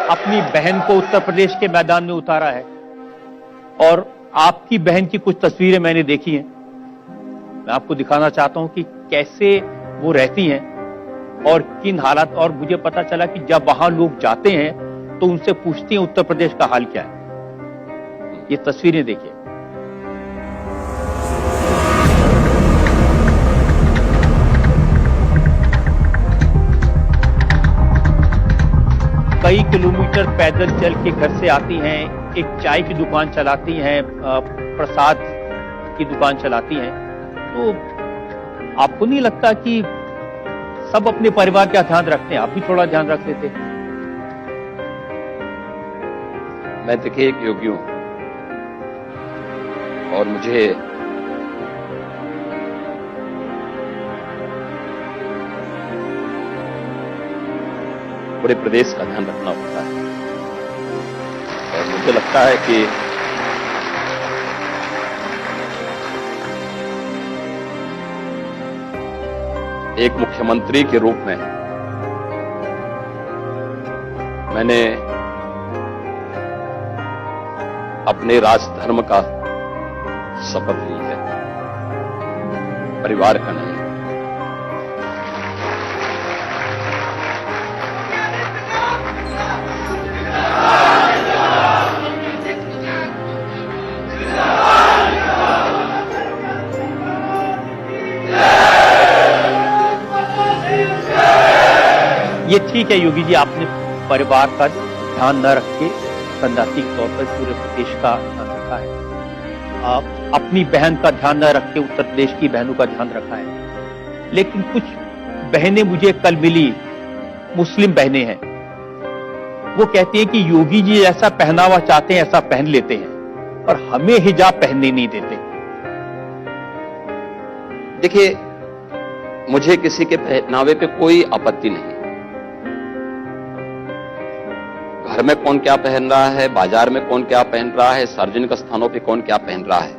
अपनी बहन को उत्तर प्रदेश के मैदान में उतारा है और आपकी बहन की कुछ तस्वीरें मैंने देखी हैं। मैं आपको दिखाना चाहता हूं कि कैसे वो रहती हैं और किन हालात। और मुझे पता चला कि जब वहां लोग जाते हैं तो उनसे पूछते हैं उत्तर प्रदेश का हाल क्या है। ये तस्वीरें देखिए। कई किलोमीटर पैदल चल के घर से आती हैं, एक चाय की दुकान चलाती हैं, प्रसाद की दुकान चलाती हैं। तो आपको नहीं लगता कि सब अपने परिवार का ध्यान रखते हैं, आप भी थोड़ा ध्यान रख लेते? मैं देखिए एक योगी हूं और मुझे पूरे प्रदेश का ध्यान रखना होता है और मुझे लगता है कि एक मुख्यमंत्री के रूप में मैंने अपने राजधर्म का शपथ ली है, परिवार का नहीं। ये ठीक है योगी जी, आपने परिवार का ध्यान न रख के सैद्धांतिक तौर पर पूरे प्रदेश का ध्यान रखा है। आप अपनी बहन का ध्यान न रख के उत्तर प्रदेश की बहनों का ध्यान रखा है। लेकिन कुछ बहनें मुझे कल मिली, मुस्लिम बहनें हैं, वो कहती हैं कि योगी जी ऐसा पहनावा चाहते हैं ऐसा पहन लेते हैं और हमें हिजाब पहनने नहीं देते। देखिए, मुझे किसी के पहनावे पे कोई आपत्ति नहीं। घर में कौन क्या पहन रहा है, बाजार में कौन क्या पहन रहा है, सार्वजनिक स्थानों पे कौन क्या पहन रहा है,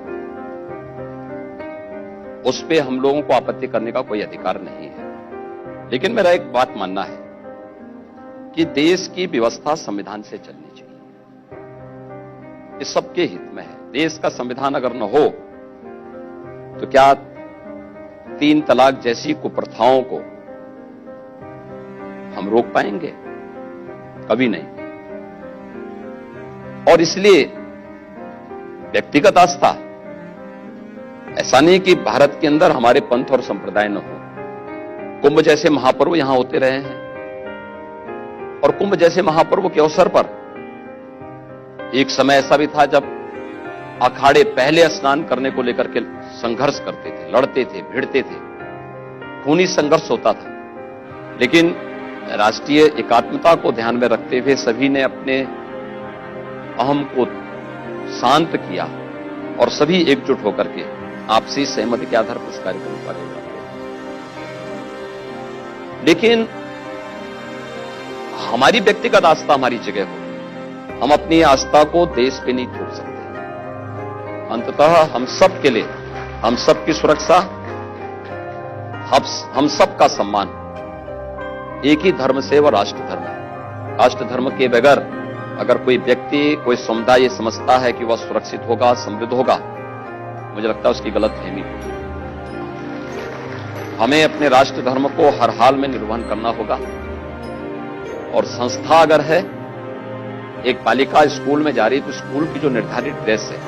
उस पे हम लोगों को आपत्ति करने का कोई अधिकार नहीं है। लेकिन मेरा एक बात मानना है कि देश की व्यवस्था संविधान से चलनी चाहिए। ये सबके हित में है। देश का संविधान अगर न हो तो क्या 3 तलाक जैसी कुप्रथाओं को हम रोक पाएंगे? कभी नहीं। और इसलिए व्यक्तिगत आस्था, ऐसा नहीं कि भारत के अंदर हमारे पंथ और संप्रदाय न हो। कुंभ जैसे महापर्व यहां होते रहे हैं और कुंभ जैसे महापर्व के अवसर पर एक समय ऐसा भी था जब अखाड़े पहले स्नान करने को लेकर के संघर्ष करते थे, लड़ते थे, भिड़ते थे, खूनी संघर्ष होता था। लेकिन राष्ट्रीय एकात्मता को ध्यान में रखते हुए सभी ने अपने अहम को शांत किया और सभी एकजुट होकर के आपसी सहमति के आधार पर उस कार्यक्रम को आगे बढ़ाया। लेकिन हमारी व्यक्तिगत आस्था हमारी जगह हो, हम अपनी आस्था को देश पे नहीं छोड़ सकते। अंततः हम सब के लिए, हम सब की सुरक्षा, हम सब का सम्मान एक ही धर्म से, वह राष्ट्र धर्म है। राष्ट्र धर्म के बगैर अगर कोई व्यक्ति, कोई समुदाय समझता है कि वह सुरक्षित होगा, समृद्ध होगा, मुझे लगता है उसकी गलतफहमी होगी। हमें अपने राष्ट्र धर्म को हर हाल में निर्वहन करना होगा। और संस्था अगर है, एक बालिका स्कूल में जा रही तो स्कूल की जो निर्धारित ड्रेस है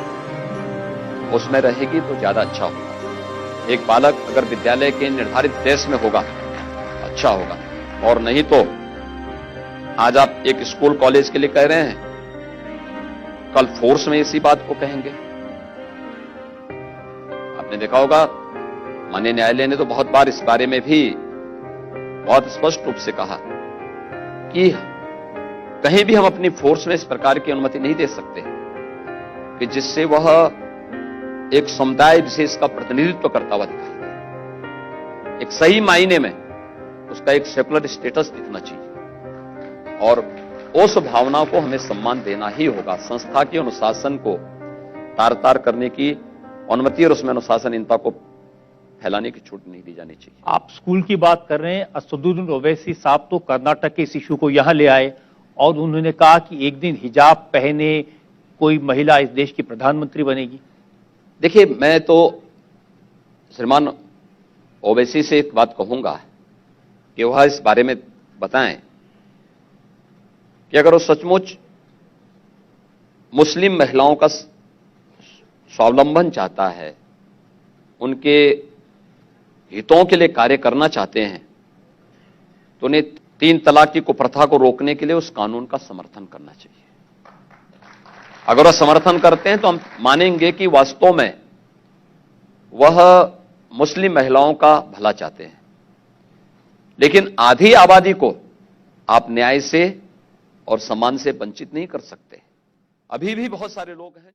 उसमें रहेगी तो ज्यादा अच्छा होगा। एक बालक अगर विद्यालय के निर्धारित ड्रेस में होगा, अच्छा होगा। और नहीं तो आज आप एक स्कूल कॉलेज के लिए कह रहे हैं, कल फोर्स में इसी बात को कहेंगे। आपने देखा होगा, माननीय न्यायालय ने तो बहुत बार इस बारे में भी बहुत स्पष्ट रूप से कहा कि कहीं भी हम अपनी फोर्स में इस प्रकार की अनुमति नहीं दे सकते कि जिससे वह एक समुदाय विशेष का प्रतिनिधित्व करता हुआ दिखाई दे। एक सही मायने में उसका एक सेकुलर स्टेटस दिखना चाहिए और उस भावना को हमें सम्मान देना ही होगा। संस्था के अनुशासन को तार-तार करने की अनुमति और उसमें अनुशासनहीनता को फैलाने की छूट नहीं दी जानी चाहिए। आप स्कूल की बात कर रहे हैं। असदुद्दीन ओवैसी साहब तो कर्नाटक के इस इशू को यहां ले आए और उन्होंने कहा कि एक दिन हिजाब पहने कोई महिला इस देश की प्रधानमंत्री बनेगी। देखिए, मैं तो श्रीमान ओवैसी से एक बात कहूंगा कि वह इस बारे में बताएं कि अगर वो सचमुच मुस्लिम महिलाओं का स्वावलंबन चाहता है, उनके हितों के लिए कार्य करना चाहते हैं, तो उन्हें 3 तलाक की कुप्रथा को रोकने के लिए उस कानून का समर्थन करना चाहिए। अगर वह समर्थन करते हैं तो हम मानेंगे कि वास्तव में वह मुस्लिम महिलाओं का भला चाहते हैं। लेकिन आधी आबादी को आप न्याय से और सम्मान से वंचित नहीं कर सकते। अभी भी बहुत सारे लोग हैं